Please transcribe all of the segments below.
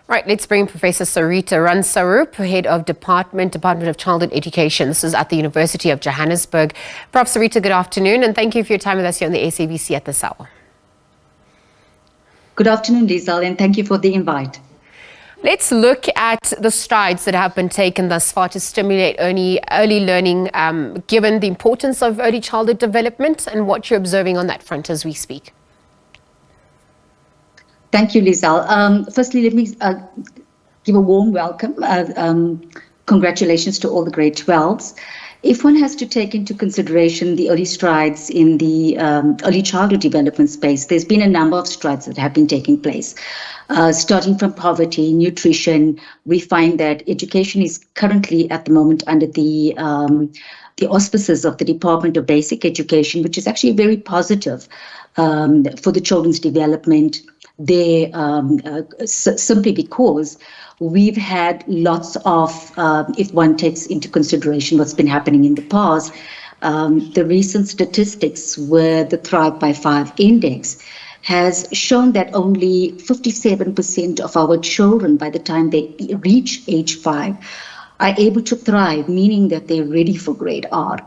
Right, let's bring Professor Sarita Ramsaroop, Head of Department of Childhood Education. This is at the University of Johannesburg. Prof Sarita, good afternoon, and thank you for your time with us here on the SABC at this hour. Good afternoon, Lizelle, and thank you for the invite. Let's look at the strides that have been taken thus far to stimulate early learning, given the importance of early childhood development and what you're observing on that front as we speak. Thank you, Lizelle. Firstly, let me give a warm welcome. Congratulations to all the grade 12s. If one has to take into consideration the early strides in the early childhood development space, there's been a number of strides that have been taking place. Starting from poverty, nutrition, we find that education is currently at the moment under the auspices of the Department of Basic Education, which is actually very positive for the children's development. They simply because we've had lots of, if one takes into consideration what's been happening in the past, the recent statistics where the Thrive by 5 index has shown that only 57% of our children, by the time they reach age 5, are able to thrive, meaning that they're ready for grade R.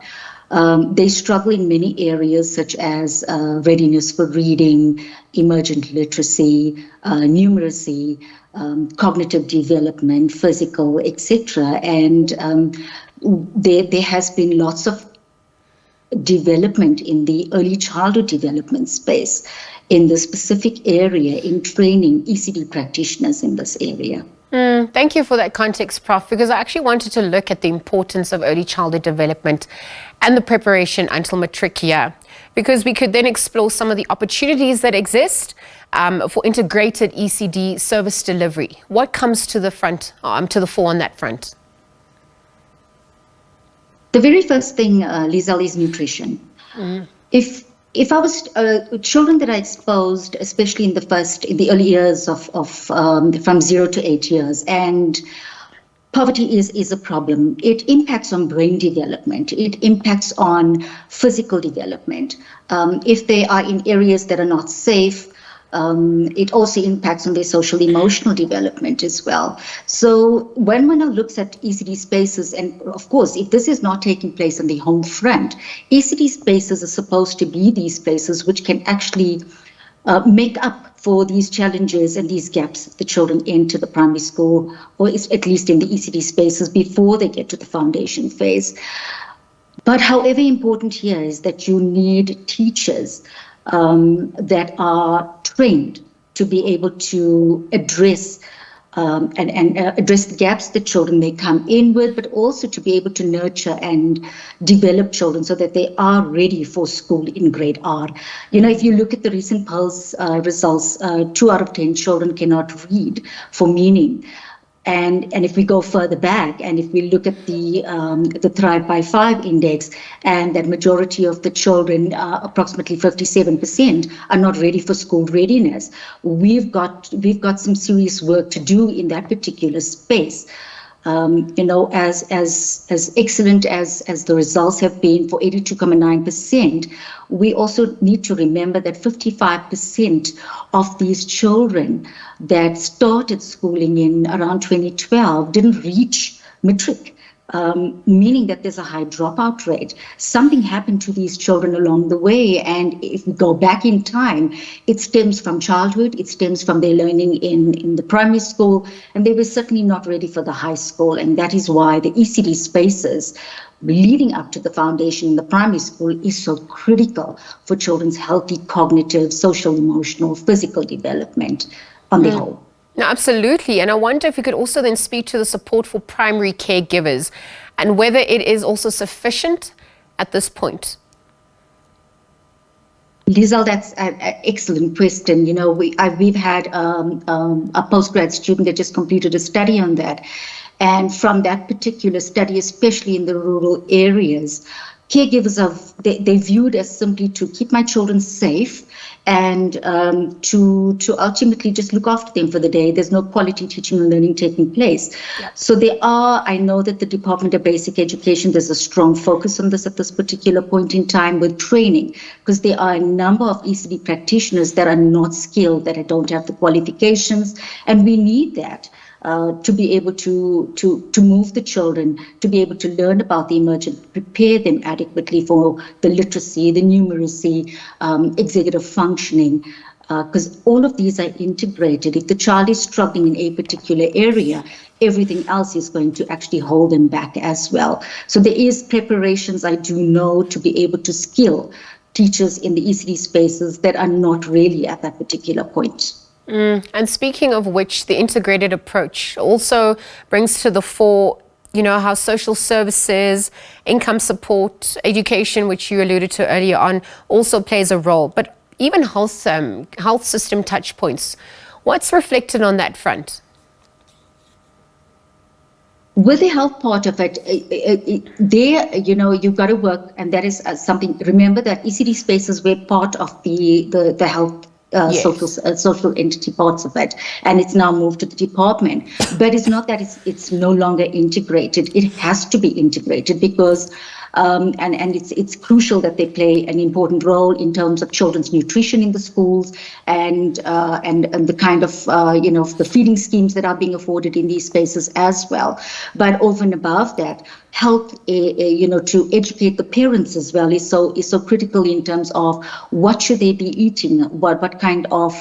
They struggle in many areas such as readiness for reading, emergent literacy, numeracy, cognitive development, physical, etc. And there has been lots of development in the early childhood development space in the specific area in training ECD practitioners in this area. Thank you for that context, Prof, because I actually wanted to look at the importance of early childhood development and the preparation until matric year, because we could then explore some of the opportunities that exist for integrated ECD service delivery. What comes to the front, to the fore on that front? The very first thing, Lizelle, is nutrition. If I was children that are exposed, especially in the early years from 0 to 8 years, and poverty is a problem. It impacts on brain development. It impacts on physical development. If they are in areas that are not safe, it also impacts on their social emotional development as well. So when one now looks at ECD spaces, and of course, if this is not taking place on the home front, ECD spaces are supposed to be these places which can actually make up for these challenges and these gaps the children enter the primary school, or at least in the ECD spaces before they get to the foundation phase. But however important here is that you need teachers that are trained to be able to address address the gaps that children may come in with, but also to be able to nurture and develop children so that they are ready for school in grade R. You know, if you look at the recent polls results, 2 out of 10 children cannot read for meaning. And if we go further back, and if we look at the Thrive by 5 index, and that majority of the children, approximately 57%, are not ready for school readiness, we've got some serious work to do in that particular space. You know, as excellent as the results have been for 82.9%, we also need to remember that 55% of these children that started schooling in around 2012 didn't reach matric. Meaning that there's a high dropout rate. Something happened to these children along the way, and if we go back in time, it stems from childhood, it stems from their learning in the primary school, and they were certainly not ready for the high school, and that is why the ECD spaces leading up to the foundation in the primary school is so critical for children's healthy cognitive, social, emotional, physical development on the whole. No, absolutely. And I wonder if you could also then speak to the support for primary caregivers and whether it is also sufficient at this point. Lizelle, that's an excellent question. You know, we've had a postgrad student that just completed a study on that. And from that particular study, especially in the rural areas, caregivers they viewed as simply to keep my children safe and to ultimately just look after them for the day. There's no quality teaching and learning taking place. Yep. So I know that the Department of Basic Education, there's a strong focus on this at this particular point in time with training, because there are a number of ECD practitioners that are not skilled, that don't have the qualifications, and we need that. To be able to move the children, to be able to learn about the emergent, prepare them adequately for the literacy, the numeracy, executive functioning, because all of these are integrated. If the child is struggling in a particular area, everything else is going to actually hold them back as well. So there is preparations, I do know, to be able to skill teachers in the ECD spaces that are not really at that particular point. And speaking of which, the integrated approach also brings to the fore, how social services, income support, education, which you alluded to earlier on, also plays a role. But even health system touch points, what's reflected on that front? With the health part of it, you've got to work, and that is something. Remember that ECD spaces were part of the health. Yes. Social entity parts of it, and it's now moved to the department. But it's not that it's no longer integrated. It has to be integrated because and it's crucial that they play an important role in terms of children's nutrition in the schools and the kind of the feeding schemes that are being afforded in these spaces as well. But over and above that, health, to educate the parents as well is so critical in terms of what should they be eating, what kind of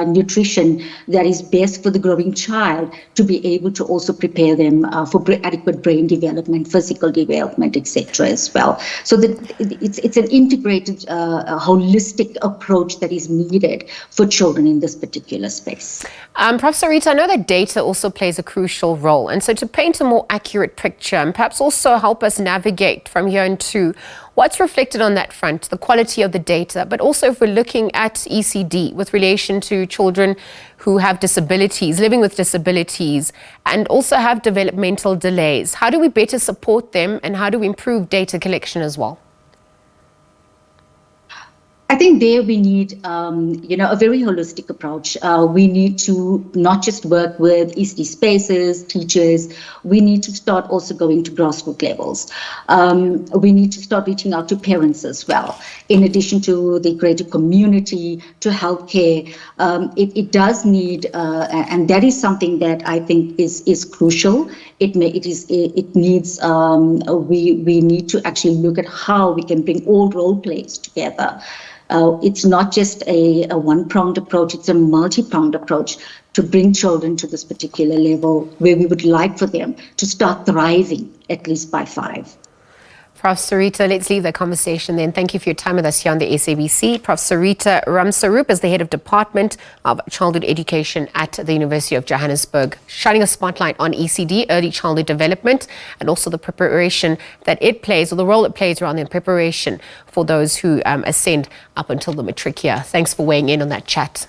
nutrition that is best for the growing child, to be able to also prepare them for adequate brain development, physical development, etc. as well. So that it's an integrated, holistic approach that is needed for children in this particular space. Prof Sarita, I know that data also plays a crucial role, and so to paint a more accurate picture and perhaps also help us navigate from here into what's reflected on that front, the quality of the data, but also if we're looking at ECD with relation to children who have disabilities, living with disabilities, and also have developmental delays, how do we better support them and how do we improve data collection as well? I think there we need, a very holistic approach. We need to not just work with ECD spaces, teachers. We need to start also going to grassroots levels. We need to start reaching out to parents as well, in addition to the greater community, to healthcare. It does need, and that is something that I think is crucial. We need to actually look at how we can bring all role players together. It's not just a one-pronged approach, it's a multi-pronged approach to bring children to this particular level where we would like for them to start thriving at least by 5. Prof Sarita, let's leave the conversation then. Thank you for your time with us here on the SABC. Prof Sarita Ramsaroop is the head of Department of Childhood Education at the University of Johannesburg, shining a spotlight on ECD, early childhood development, and also the preparation that it plays, or the role it plays around the preparation for those who ascend up until the matric year. Thanks for weighing in on that chat.